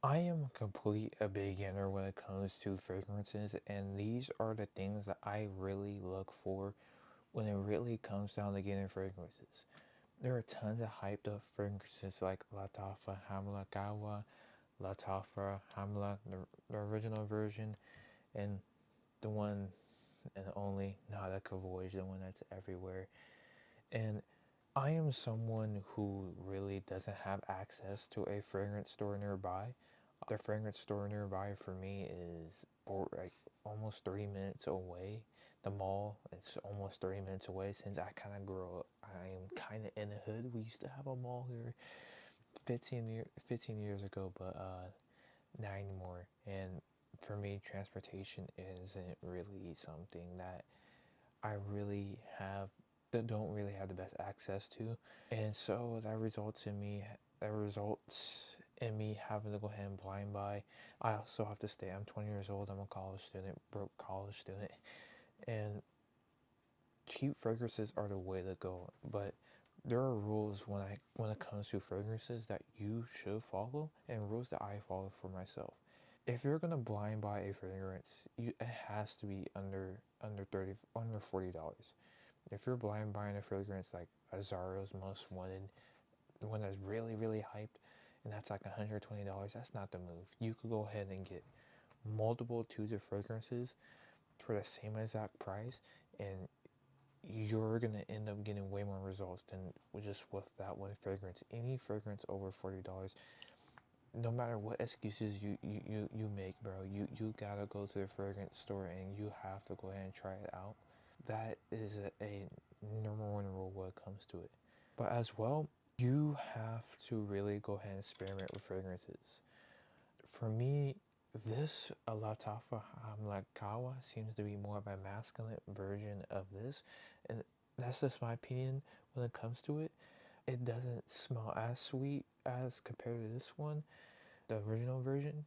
I am complete a beginner when it comes to fragrances, and these are the things that I really look for when it really comes down to getting fragrances. There are tons of hyped up fragrances like Latafa Hamla Kawa, Latafa Hamla, the original version, and the one and only Nautica Voyage, the one that's everywhere. And I am someone who really doesn't have access to a fragrance store nearby. The fragrance store nearby for me is like almost 3 minutes away. The mall is almost 3 minutes away. Since I kind of grew up, I am kind of in the hood. We used to have a mall here 15 years ago, but not anymore. And for me, transportation isn't really something that I really have that don't really have the best access to. And so that results in me having to go ahead and blind buy. I also have to stay. I'm 20 years old. I'm a college student, broke college student, and cheap fragrances are the way to go. But there are rules when it comes to fragrances that you should follow, and rules that I follow for myself. If you're gonna blind buy a fragrance, it has to be under $40. If you're blind buying a fragrance like Azaro's Most Wanted, the one that's really hyped, and that's like $120, that's not the move. You could go ahead and get multiple tubes of fragrances for the same exact price, and you're gonna end up getting way more results than just with that one fragrance. Any fragrance over $40, no matter what excuses you make, bro, you gotta go to the fragrance store and you have to go ahead and try it out. That is a number one rule when it comes to it. But as well, you have to really go ahead and experiment with fragrances. For me, this Latafa Hamlakawa seems to be more of a masculine version of this, and that's just my opinion when it comes to it. It doesn't smell as sweet as compared to this one, the original version.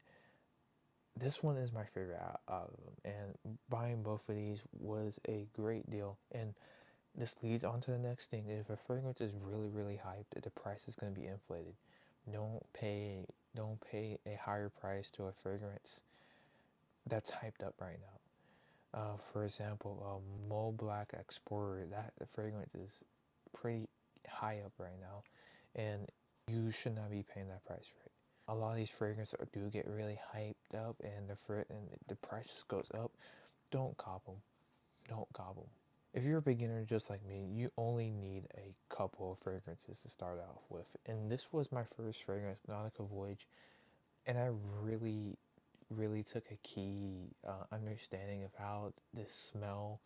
This one is my favorite out of them, and buying both of these was a great deal. And this leads on to the next thing. If a fragrance is really hyped, the price is going to be inflated. Don't pay a higher price to a fragrance that's hyped up right now. For example, Mo Black Explorer, that fragrance is pretty high up right now, and you should not be paying that price for it. A lot of these fragrances do get really hyped up, and the price just goes up. Don't cop them. Don't cop them. If you're a beginner just like me, you only need a couple of fragrances to start off with. And this was my first fragrance, Nautica Voyage, and I really took a key understanding of how this smell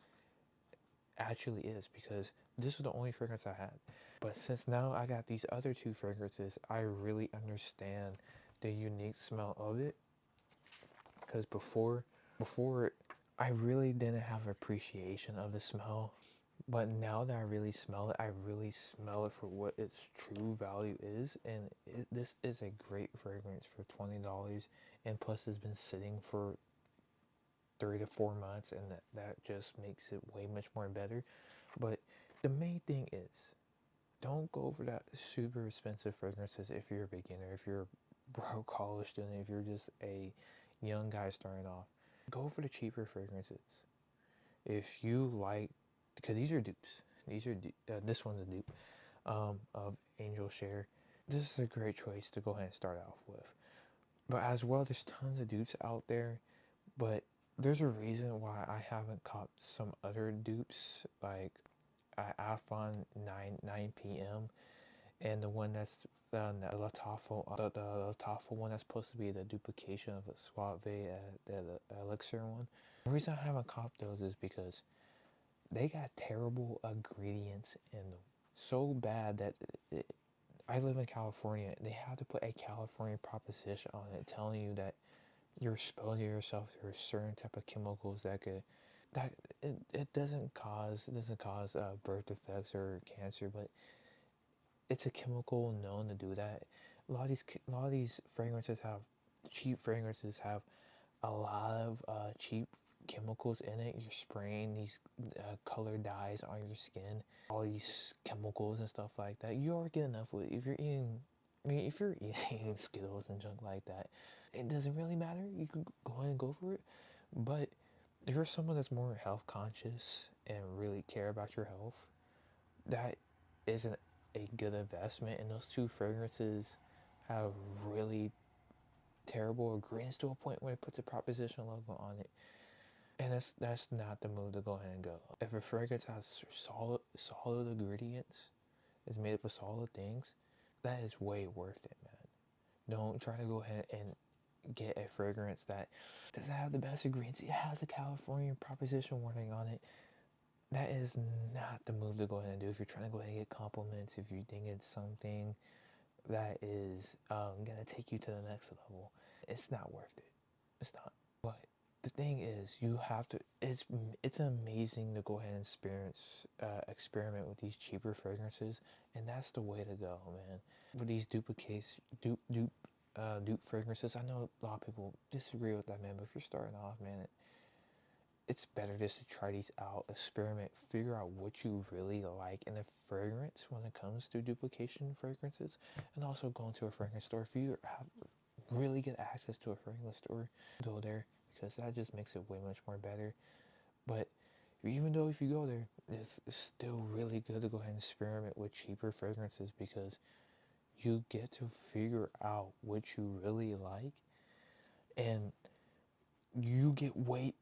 actually is, because this was the only fragrance I had. But since now I got these other two fragrances, I really understand the unique smell of it. Because before I really didn't have appreciation of the smell, but now that I really smell it, I really smell it for what its true value is. And this is a great fragrance for $20, and plus it's been sitting for 3 to 4 months, and that just makes it way much more better. But the main thing is, don't go for that super expensive fragrances if you're a beginner, if you're a broke college student, if you're just a young guy starting off. Go for the cheaper fragrances. If you like, because these are dupes. This one's a dupe of Angel Share. This is a great choice to go ahead and start off with. But as well, there's tons of dupes out there, but there's a reason why I haven't caught some other dupes like Afon 9 p.m. and the one that's the the Latafa one that's supposed to be the duplication of a Suave, the elixir one. The reason I haven't copped those is because they got terrible ingredients in them. So bad that I live in California. They have to put a California proposition on it telling you that you're exposing yourself to a certain type of chemicals that could that it doesn't cause birth defects or cancer, but it's a chemical known to do that. A lot of these fragrances have cheap fragrances have a lot of cheap chemicals in it. You're spraying these color dyes on your skin, all these chemicals and stuff like that. You already get enough with if you're eating I mean, if you're eating Skittles and junk like that, it doesn't really matter. You can go ahead and go for it. But if you're someone that's more health conscious and really care about your health, that isn't a good investment. And those two fragrances have really terrible ingredients to a point where it puts a Proposition logo on it. And that's not the move to go ahead and go. If a fragrance has solid ingredients, is made up of solid things, that is way worth it, man. Don't try to go ahead and get a fragrance that doesn't have the best ingredients. It has a California Proposition warning on it. That is not the move to go ahead and do if you're trying to go ahead and get compliments, if you think it's something that is gonna take you to the next level. It's not worth it. It's not. But the thing is, you have to. It's amazing to go ahead and experiment with these cheaper fragrances, and that's the way to go, man. With these dupe fragrances, I know a lot of people disagree with that, man. But if you're starting off, man, it's better just to try these out, experiment, figure out what you really like in a fragrance when it comes to duplication fragrances, and also go into a fragrance store. If you have really get access to a fragrance store, go there because that just makes it way much more better. But even though if you go there, it's still really good to go ahead and experiment with cheaper fragrances because you get to figure out what you really like, and you get way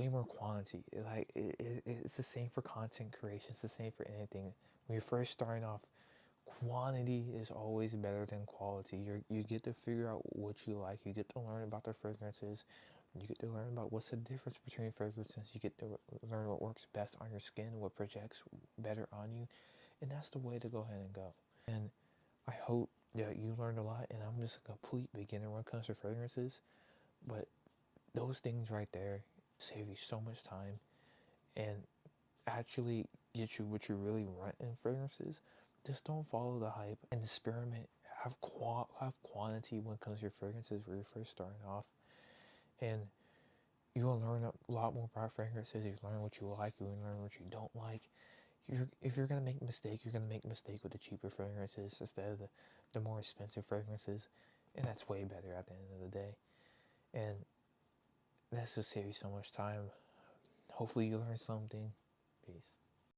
more quantity. Like it's the same for content creation. It's the same for anything. When you're first starting off, quantity is always better than quality. You get to figure out what you like. You get to learn about the fragrances. You get to learn about what's the difference between fragrances. You get to learn what works best on your skin, what projects better on you, and that's the way to go ahead and go. And I hope that you learned a lot. And I'm just a complete beginner when it comes to fragrances, but those things right there save you so much time and actually get you what you really want in fragrances. Just don't follow the hype and experiment. Have quantity when it comes to your fragrances where you're first starting off, and you will learn a lot more about fragrances. You learn what you like. You learn what you don't like. If you're gonna make a mistake, you're gonna make a mistake with the cheaper fragrances instead of the more expensive fragrances, and that's way better at the end of the day. And that's just save you so much time. Hopefully you learned something. Peace.